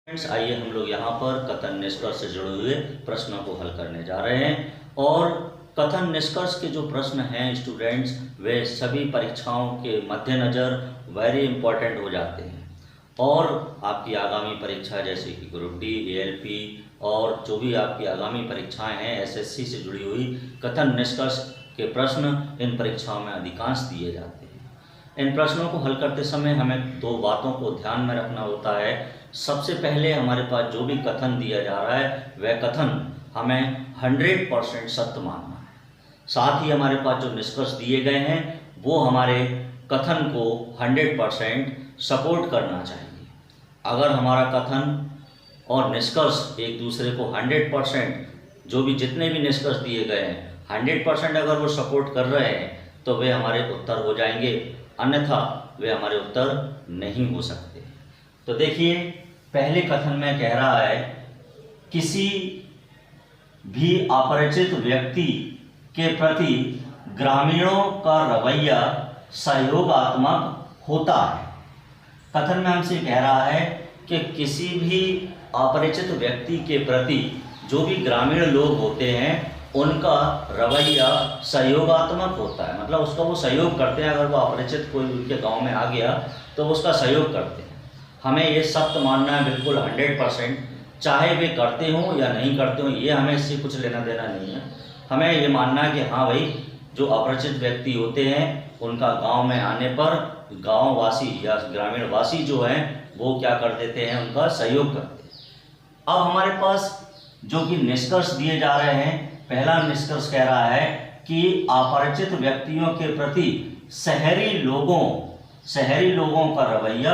Friends, आइए हम लोग यहाँ पर कथन निष्कर्ष से जुड़े हुए प्रश्नों को हल करने जा रहे हैं। और कथन निष्कर्ष के जो प्रश्न हैं स्टूडेंट्स, वे सभी परीक्षाओं के मद्देनज़र वेरी इंपॉर्टेंट हो जाते हैं। और आपकी आगामी परीक्षा जैसे कि ग्रुप डी, ALP और जो भी आपकी आगामी परीक्षाएं हैं SSC से जुड़ी हुई, कथन निष्कर्ष के प्रश्न इन परीक्षाओं में अधिकांश दिए जाते हैं। इन प्रश्नों को हल करते समय हमें दो बातों को ध्यान में रखना होता है। सबसे पहले हमारे पास जो भी कथन दिया जा रहा है वह कथन हमें 100% सत्य मानना है। साथ ही हमारे पास जो निष्कर्ष दिए गए हैं वो हमारे कथन को 100% सपोर्ट करना चाहिए। अगर हमारा कथन और निष्कर्ष एक दूसरे को 100%, जो भी जितने भी निष्कर्ष दिए गए हैं 100% अगर वो सपोर्ट कर रहे हैं तो वे हमारे उत्तर हो जाएंगे, अन्यथा वे हमारे उत्तर नहीं हो सकते। तो देखिए, पहले कथन में कह रहा है किसी भी अपरिचित व्यक्ति के प्रति ग्रामीणों का रवैया सहयोगात्मक होता है। कथन में हमसे कह रहा है कि किसी भी अपरिचित व्यक्ति के प्रति जो भी ग्रामीण लोग होते हैं उनका रवैया सहयोगात्मक होता है, मतलब उसका वो सहयोग करते हैं। अगर वो अपरिचित कोई उनके गांव में आ गया तो उसका सहयोग करते हैं। हमें ये सत्य मानना है बिल्कुल 100%, चाहे वे करते हों या नहीं करते हों, ये हमें इससे कुछ लेना देना नहीं है। हमें ये मानना है कि हाँ भाई, जो अपरिचित व्यक्ति होते हैं उनका गांव में आने पर गांववासी या ग्रामीण वासी जो हैं वो क्या कर देते हैं, उनका सहयोग करते हैं। अब हमारे पास जो कि निष्कर्ष दिए जा रहे हैं, पहला निष्कर्ष कह रहा है कि अपरिचित व्यक्तियों के प्रति शहरी लोगों का रवैया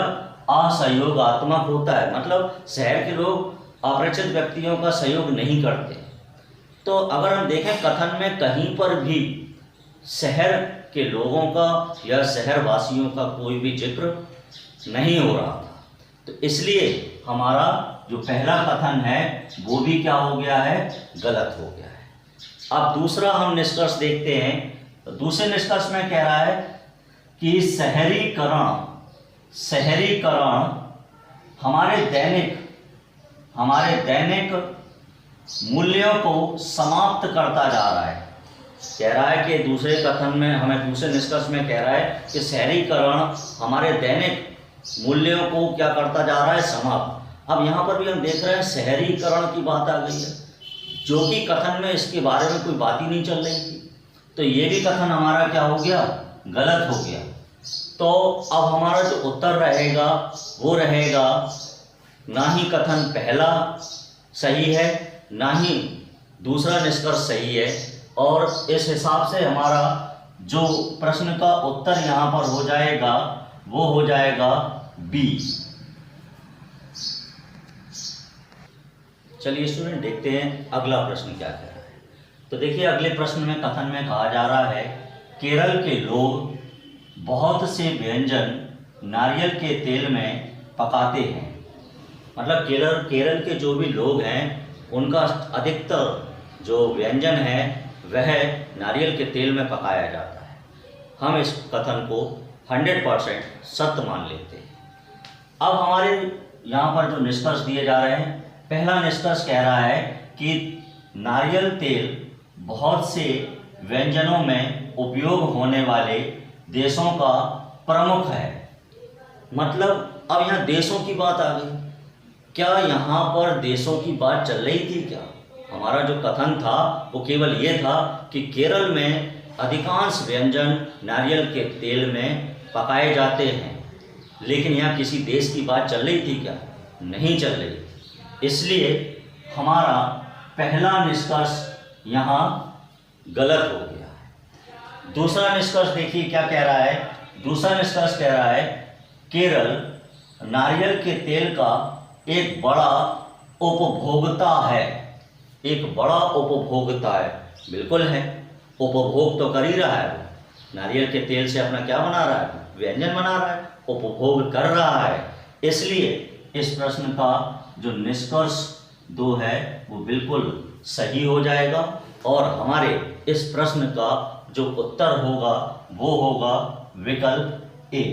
असहयोगात्मक होता है, मतलब शहर के लोग अपरिचित व्यक्तियों का सहयोग नहीं करते। तो अगर हम देखें कथन में कहीं पर भी शहर के लोगों का या शहर वासियों का कोई भी जिक्र नहीं हो रहा था, तो इसलिए हमारा जो पहला कथन है वो भी क्या हो गया है, गलत हो गया है। अब दूसरा हम निष्कर्ष देखते हैं। तो दूसरे निष्कर्ष में कह रहा है कि शहरीकरण हमारे दैनिक मूल्यों को समाप्त करता जा रहा है। कह रहा है कि दूसरे कथन में हमें, दूसरे निष्कर्ष में कह रहा है कि शहरीकरण हमारे दैनिक मूल्यों को क्या करता जा रहा है, समाप्त। अब यहाँ पर भी हम देख रहे हैं शहरीकरण की बात आ गई है, जो कि कथन में इसके बारे में कोई बात ही नहीं चल रही थी। तो ये भी कथन हमारा क्या हो गया, गलत हो गया। तो अब हमारा जो उत्तर रहेगा वो रहेगा, ना ही कथन पहला सही है ना ही दूसरा निष्कर्ष सही है। और इस हिसाब से हमारा जो प्रश्न का उत्तर यहाँ पर हो जाएगा वो हो जाएगा B। चलिए स्टूडेंट, देखते हैं अगला प्रश्न क्या कह रहा है। तो देखिए, अगले प्रश्न में कथन में कहा जा रहा है केरल के लोग बहुत से व्यंजन नारियल के तेल में पकाते हैं। मतलब केरल के जो भी लोग हैं उनका अधिकतर जो व्यंजन है वह नारियल के तेल में पकाया जाता है। हम इस कथन को 100% सत्य मान लेते हैं। अब हमारे यहाँ पर जो निष्कर्ष दिए जा रहे हैं, पहला निष्कर्ष कह रहा है कि नारियल तेल बहुत से व्यंजनों में उपयोग होने वाले देशों का प्रमुख है। मतलब अब यहाँ देशों की बात आ गई। क्या यहाँ पर देशों की बात चल रही थी क्या? हमारा जो कथन था वो केवल ये था कि केरल में अधिकांश व्यंजन नारियल के तेल में पकाए जाते हैं, लेकिन यहाँ किसी देश की बात चल रही थी क्या? नहीं चल रही। इसलिए हमारा पहला निष्कर्ष यहाँ गलत हो गया है। दूसरा निष्कर्ष देखिए क्या कह रहा है। दूसरा निष्कर्ष कह रहा है केरल नारियल के तेल का एक बड़ा उपभोक्ता है। एक बड़ा उपभोक्ता है, बिल्कुल है, उपभोग तो कर ही रहा है। नारियल के तेल से अपना क्या बना रहा है, व्यंजन बना रहा है, उपभोग कर रहा है। इसलिए इस प्रश्न का जो निष्कर्ष 2 है वो बिल्कुल सही हो जाएगा और हमारे इस प्रश्न का जो उत्तर होगा वो होगा विकल्प A।